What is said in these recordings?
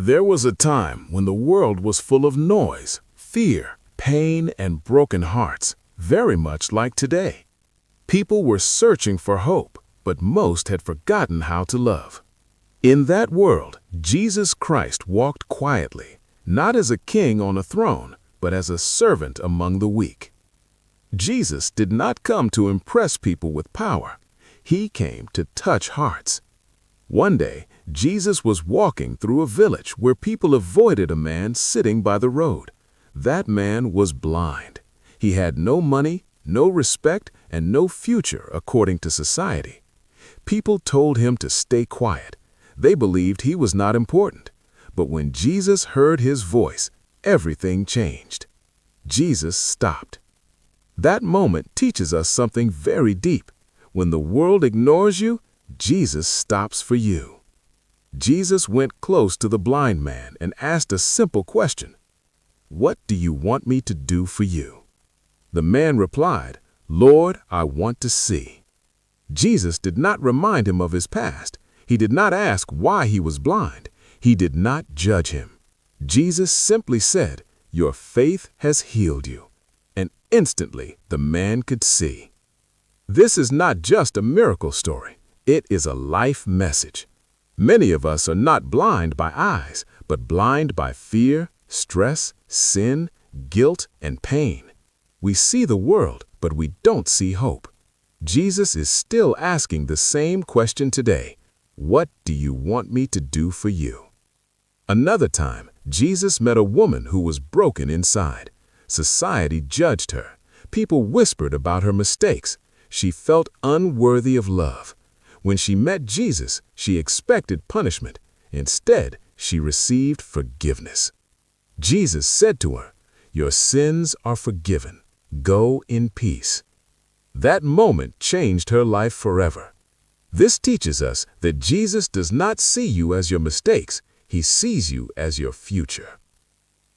There was a time when the world was full of noise, fear, pain, and broken hearts, very much like today. People were searching for hope, but most had forgotten how to love. In that world, Jesus Christ walked quietly, not as a king on a throne, but as a servant among the weak. Jesus did not come to impress people with power. He came to touch hearts. One day, Jesus was walking through a village where people avoided a man sitting by the road. That man was blind. He had no money, no respect, and no future according to society. People told him to stay quiet. They believed he was not important. But when Jesus heard his voice, everything changed. Jesus stopped. That moment teaches us something very deep. When the world ignores you, Jesus stops for you. Jesus went close to the blind man and asked a simple question. "What do you want me to do for you?" The man replied, "Lord, I want to see." Jesus did not remind him of his past. He did not ask why he was blind. He did not judge him. Jesus simply said, "Your faith has healed you." And instantly the man could see. This is not just a miracle story. It is a life message. Many of us are not blind by eyes, but blind by fear, stress, sin, guilt, and pain. We see the world, but we don't see hope. Jesus is still asking the same question today. What do you want me to do for you? Another time, Jesus met a woman who was broken inside. Society judged her. People whispered about her mistakes. She felt unworthy of love. When she met Jesus, she expected punishment. Instead, she received forgiveness. Jesus said to her, "Your sins are forgiven. Go in peace." That moment changed her life forever. This teaches us that Jesus does not see you as your mistakes. He sees you as your future.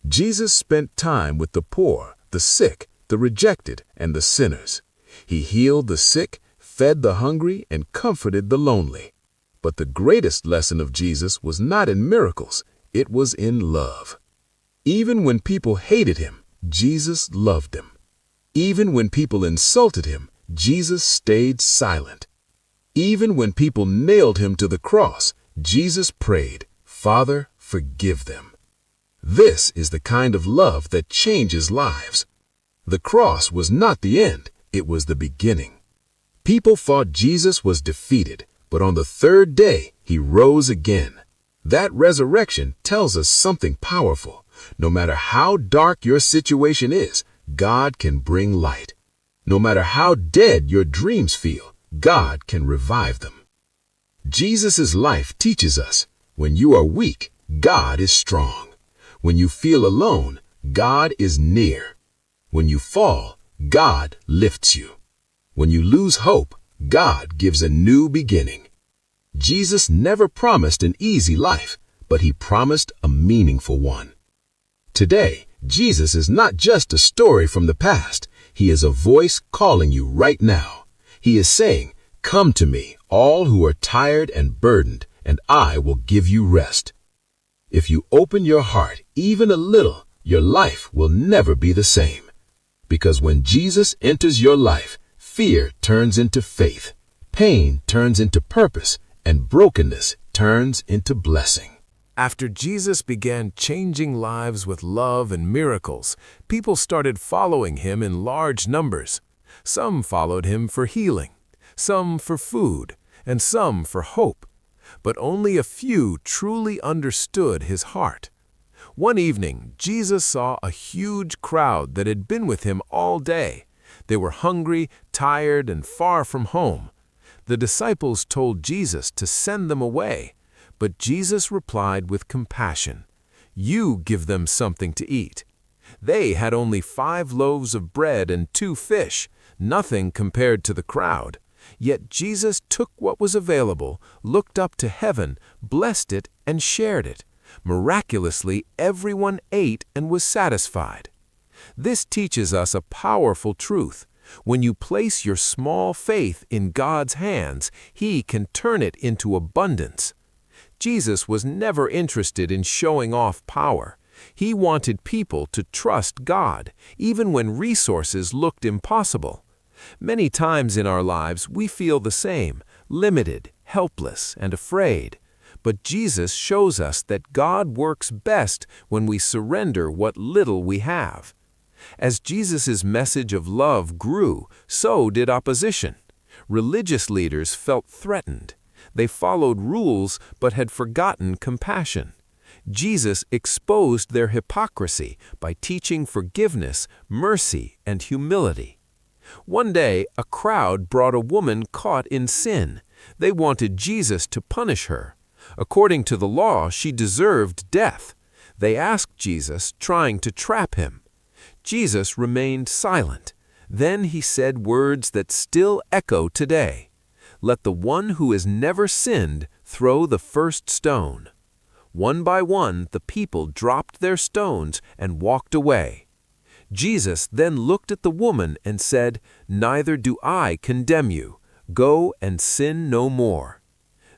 Jesus spent time with the poor, the sick, the rejected, and the sinners. He healed the sick, fed the hungry, and comforted the lonely. But the greatest lesson of Jesus was not in miracles, it was in love. Even when people hated him, Jesus loved them. Even when people insulted him, Jesus stayed silent. Even when people nailed him to the cross, Jesus prayed, "Father, forgive them." This is the kind of love that changes lives. The cross was not the end, it was the beginning. People thought Jesus was defeated, but on the third day, he rose again. That resurrection tells us something powerful. No matter how dark your situation is, God can bring light. No matter how dead your dreams feel, God can revive them. Jesus' life teaches us, when you are weak, God is strong. When you feel alone, God is near. When you fall, God lifts you. When you lose hope, God gives a new beginning. Jesus never promised an easy life, but he promised a meaningful one. Today, Jesus is not just a story from the past. He is a voice calling you right now. He is saying, "Come to me, all who are tired and burdened, and I will give you rest." If you open your heart even a little, your life will never be the same. Because when Jesus enters your life, fear turns into faith, pain turns into purpose, and brokenness turns into blessing. After Jesus began changing lives with love and miracles, people started following him in large numbers. Some followed him for healing, some for food, and some for hope. But only a few truly understood his heart. One evening, Jesus saw a huge crowd that had been with him all day. They were hungry, tired, and far from home. The disciples told Jesus to send them away, but Jesus replied with compassion, "You give them something to eat." They had only 5 loaves of bread and 2 fish, nothing compared to the crowd. Yet Jesus took what was available, looked up to heaven, blessed it, and shared it. Miraculously, everyone ate and was satisfied. This teaches us a powerful truth. When you place your small faith in God's hands, He can turn it into abundance. Jesus was never interested in showing off power. He wanted people to trust God, even when resources looked impossible. Many times in our lives we feel the same, limited, helpless, and afraid. But Jesus shows us that God works best when we surrender what little we have. As Jesus' message of love grew, so did opposition. Religious leaders felt threatened. They followed rules but had forgotten compassion. Jesus exposed their hypocrisy by teaching forgiveness, mercy, and humility. One day, a crowd brought a woman caught in sin. They wanted Jesus to punish her. According to the law, she deserved death. They asked Jesus, trying to trap him. Jesus remained silent. Then he said words that still echo today. "Let the one who has never sinned throw the first stone." One by one, the people dropped their stones and walked away. Jesus then looked at the woman and said, "Neither do I condemn you. Go and sin no more."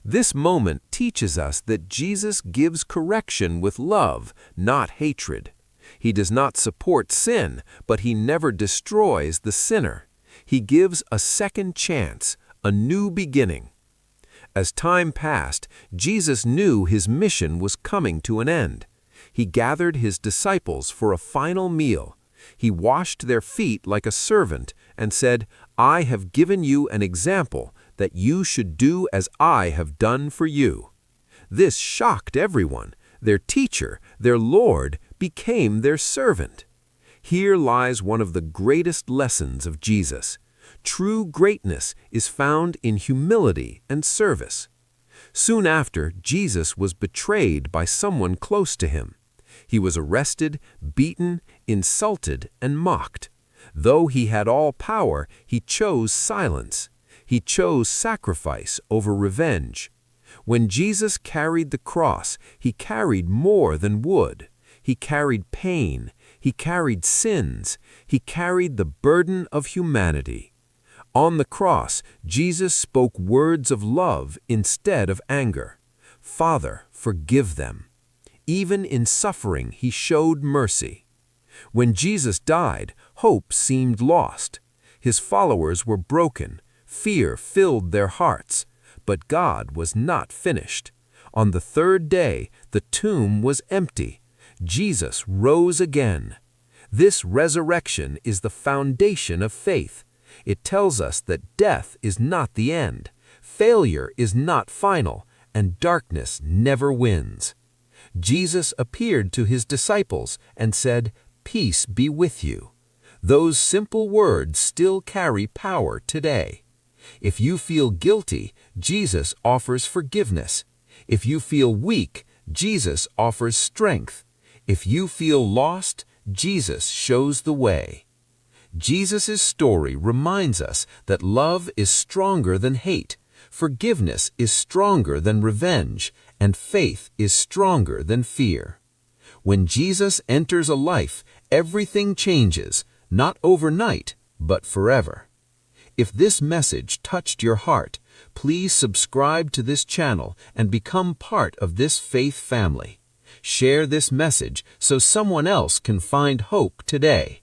This moment teaches us that Jesus gives correction with love, not hatred. He does not support sin, but he never destroys the sinner. He gives a second chance, a new beginning. As time passed, Jesus knew his mission was coming to an end. He gathered his disciples for a final meal. He washed their feet like a servant and said, "I have given you an example that you should do as I have done for you." This shocked everyone. Their teacher, their Lord, became their servant. Here lies one of the greatest lessons of Jesus. True greatness is found in humility and service. Soon after, Jesus was betrayed by someone close to him. He was arrested, beaten, insulted, and mocked. Though he had all power, he chose silence. He chose sacrifice over revenge. When Jesus carried the cross, he carried more than wood. He carried pain. He carried sins. He carried the burden of humanity. On the cross, Jesus spoke words of love instead of anger. "Father, forgive them." Even in suffering, he showed mercy. When Jesus died, hope seemed lost. His followers were broken. Fear filled their hearts. But God was not finished. On the third day, the tomb was empty. Jesus rose again. This resurrection is the foundation of faith. It tells us that death is not the end, failure is not final, and darkness never wins. Jesus appeared to his disciples and said, "Peace be with you." Those simple words still carry power today. If you feel guilty, Jesus offers forgiveness. If you feel weak, Jesus offers strength. If you feel lost, Jesus shows the way. Jesus' story reminds us that love is stronger than hate, forgiveness is stronger than revenge, and faith is stronger than fear. When Jesus enters a life, everything changes, not overnight, but forever. If this message touched your heart, please subscribe to this channel and become part of this faith family. Share this message so someone else can find hope today.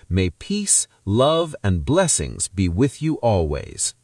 May peace, love, and blessings be with you always.